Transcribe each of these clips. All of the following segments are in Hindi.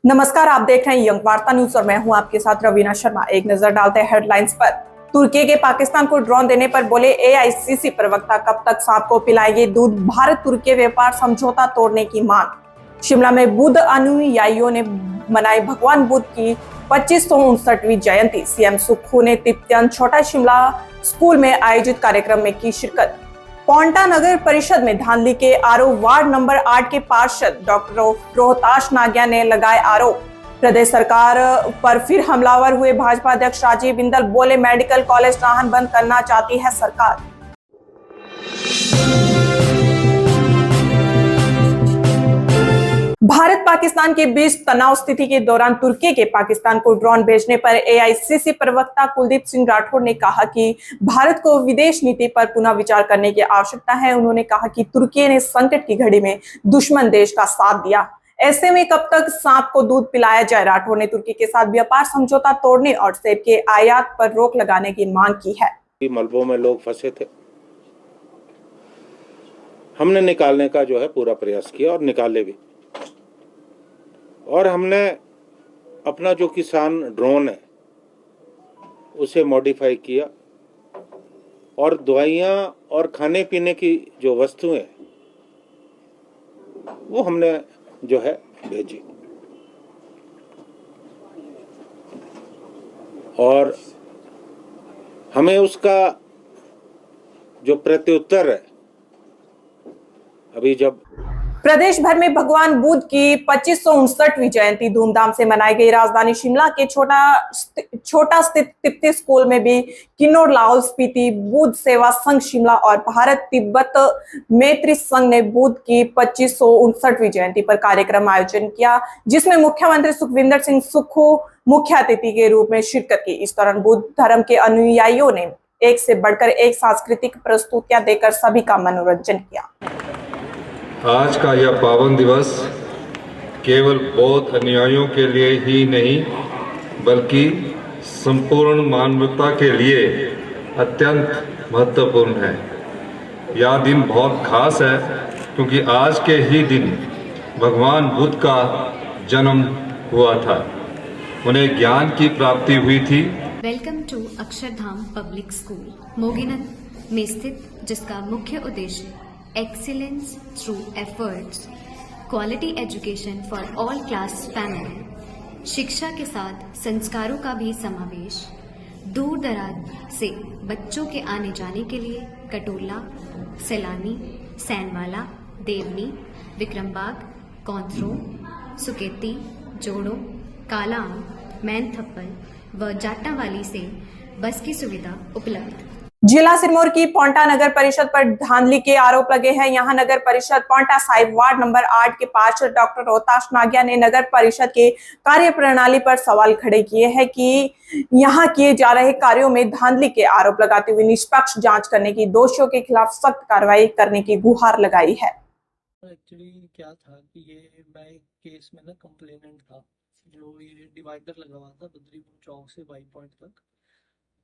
नमस्कार, आप देख रहे हैं यंग वार्ता न्यूज और मैं हूं आपके साथ रवीना शर्मा। एक नजर डालते हैं हेडलाइंस पर। तुर्की के पाकिस्तान को ड्रोन देने पर बोले एआईसीसी प्रवक्ता, कब तक सांप को पिलाएंगे दूध, भारत तुर्की व्यापार समझौता तोड़ने की मांग। शिमला में बुद्ध अनुयायियों ने मनाई भगवान बुद्ध की 2559वीं जयंती। सीएम सुक्खू ने तिब्बतियन छोटा शिमला स्कूल में आयोजित कार्यक्रम में की शिरकत। पांवटा नगर परिषद में धांधली के आरोप, वार्ड नंबर 8 के पार्षद डॉक्टर रोहताश नागिया ने लगाए आरोप। प्रदेश सरकार पर फिर हमलावर हुए भाजपा अध्यक्ष राजीव बिंदल, बोले मेडिकल कॉलेज नाहन बंद करना चाहती है सरकार। भारत पाकिस्तान के बीच तनाव स्थिति के दौरान तुर्की के पाकिस्तान को ड्रोन भेजने पर एआईसीसी प्रवक्ता कुलदीप सिंह राठौर ने कहा कि भारत को विदेश नीति पर पुनः विचार करने की आवश्यकता है। उन्होंने कहा कि तुर्की ने संकट की घड़ी में दुश्मन देश का साथ दिया, ऐसे में कब तक सांप को दूध पिलाया जाए। राठौर ने तुर्की के साथ व्यापार समझौता तोड़ने और सेब के आयात पर रोक लगाने की मांग की है। मलबों में लोग फंसे थे, हमने निकालने का जो है पूरा प्रयास किया और निकाले भी। और हमने अपना जो किसान ड्रोन है उसे मॉडिफाई किया और दवाइयाँ और खाने पीने की जो वस्तुएं वो हमने जो है भेजी। और हमें उसका जो प्रत्युत्तर है, अभी जब प्रदेश भर में भगवान बुद्ध की 2559वीं जयंती धूमधाम से मनाई गई। राजधानी शिमला के छोटा स्थित तिब्बती स्कूल में भी किन्नौर लाहौल स्पीति बुद्ध सेवा संघ शिमला और भारत तिब्बत मैत्री संघ ने बुद्ध की 2559वीं जयंती पर कार्यक्रम आयोजन किया, जिसमें मुख्यमंत्री सुखविंदर सिंह सुक्खू मुख्य अतिथि के रूप में शिरकत की। इस दौरान बुद्ध धर्म के अनुयायियों ने एक से बढ़कर एक सांस्कृतिक प्रस्तुतियां देकर सभी का मनोरंजन किया। आज का यह पावन दिवस केवल बौद्ध अनुयायियों के लिए ही नहीं बल्कि संपूर्ण मानवता के लिए अत्यंत महत्वपूर्ण है। यह दिन बहुत खास है क्योंकि आज के ही दिन भगवान बुद्ध का जन्म हुआ था, उन्हें ज्ञान की प्राप्ति हुई थी। Welcome to Akshardham public school मोगिनत में स्थित, जिसका मुख्य उद्देश्य excellence through efforts, quality education for all class family, शिक्षा के साथ संस्कारों का भी समावेश, दूर दराज से बच्चों के आने जाने के लिए कटोला, सैलानी, सैनवाला, देवनी, विक्रमबाग, कौंथरो, सुकेती, जोड़ो, कालाम, मैनथप्पल व जाटावाली से बस की सुविधा उपलब्ध। जिला सिरमौर की पांवटा नगर परिषद पर धांधली के आरोप लगे हैं। यहां नगर परिषद पांवटा साहिब वार्ड नंबर 8 के पार्षद डॉक्टर रोहताश नागिया ने नगर परिषद के कार्यप्रणाली पर सवाल खड़े किए हैं कि यहां किए जा रहे कार्यों में धांधली के आरोप लगाते हुए निष्पक्ष जांच करने की, दोषियों के खिलाफ सख्त कार्रवाई करने की गुहार लगाई है। एक्चुअली क्या था कि ये मैं एक केस में ना कंप्लेनेंट था, जो ये डिवाइडर लगा हुआ था बद्रीपुर चौक से बाई पॉइंट तक,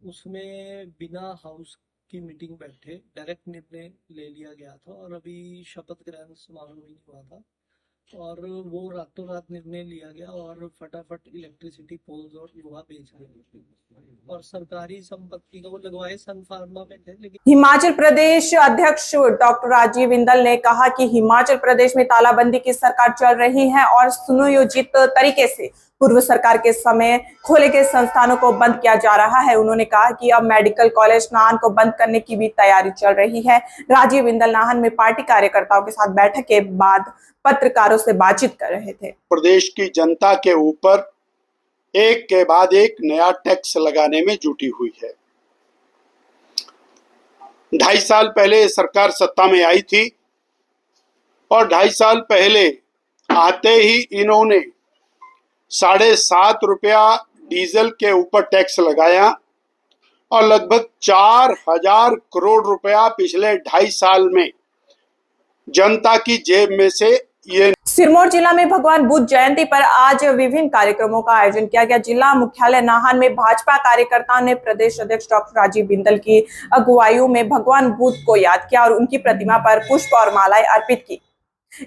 उसमें बिना हाउस की मीटिंग बैठे डायरेक्ट निर्णय ले लिया गया था और अभी शपथ ग्रहण समारोह नहीं हुआ था और वो रातों रात निर्णय लिया गया और फटाफट इलेक्ट्रिसिटी पोल्स और लोहा बेच दिए और सरकारी संपत्ति को लगवाए सन फार्मा में थे। लेकिन हिमाचल प्रदेश अध्यक्ष डॉक्टर राजीव बिंदल ने कहा कि हिमाचल प्रदेश में तालाबंदी की सरकार चल रही है और सुनियोजित तरीके से पूर्व सरकार के समय खोले गए संस्थानों को बंद किया जा रहा है। उन्होंने कहा कि अब मेडिकल कॉलेज नाहन को बंद करने की भी तैयारी चल रही है। राजीव बिंदल नाहन में पार्टी कार्यकर्ताओं के साथ बैठक के बाद पत्रकारों से बातचीत कर रहे थे। प्रदेश की जनता के ऊपर एक के बाद एक नया टैक्स लगाने में जुटी हुई है। 2.5 साल पहले सरकार सत्ता में आई थी और 2.5 साल पहले आते ही इन्होंने 7.5 रुपया डीजल के ऊपर टैक्स लगाया और लगभग 4,000 करोड़ रुपया पिछले 2.5 साल में जनता की जेब में से ये। सिरमौर जिला में भगवान बुद्ध जयंती पर आज विभिन्न कार्यक्रमों का आयोजन किया गया। जिला मुख्यालय नाहन में भाजपा कार्यकर्ताओं ने प्रदेश अध्यक्ष डॉक्टर राजीव बिंदल की अगुवाई में भगवान बुद्ध को याद किया और उनकी प्रतिमा पर पुष्प और मालाएं अर्पित की।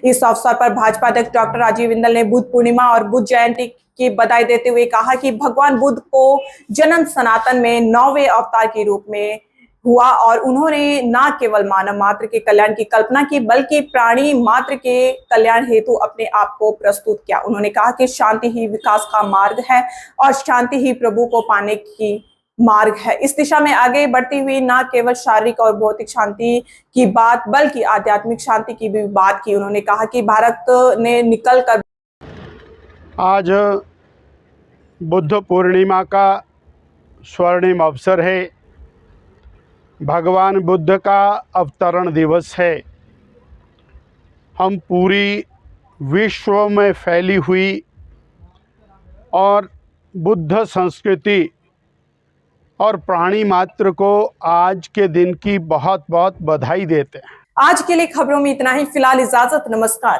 इस अवसर पर भाजपा अध्यक्ष डॉक्टर राजीव बिंदल ने बुद्ध पूर्णिमा और बुद्ध जयंती की बधाई देते हुए कहा कि भगवान बुद्ध को जन्म सनातन में 9वें अवतार के रूप में हुआ और उन्होंने न केवल मानव मात्र के कल्याण की कल्पना की बल्कि प्राणी मात्र के कल्याण हेतु अपने आप को प्रस्तुत किया। उन्होंने कहा कि शांति ही विकास का मार्ग है और शांति ही प्रभु को पाने की मार्ग है। इस दिशा में आगे बढ़ती हुई न केवल शारीरिक और भौतिक शांति की बात बल्कि आध्यात्मिक शांति की भी बात की। उन्होंने कहा कि भारत ने निकल कर आज बुद्ध पूर्णिमा का स्वर्णिम अवसर है। भगवान बुद्ध का अवतरण दिवस है। हम पूरी विश्व में फैली हुई और बुद्ध संस्कृति और प्राणी मात्र को आज के दिन की बहुत बहुत बधाई देते हैं। आज के लिए खबरों में इतना ही। फिलहाल इजाजत, नमस्कार।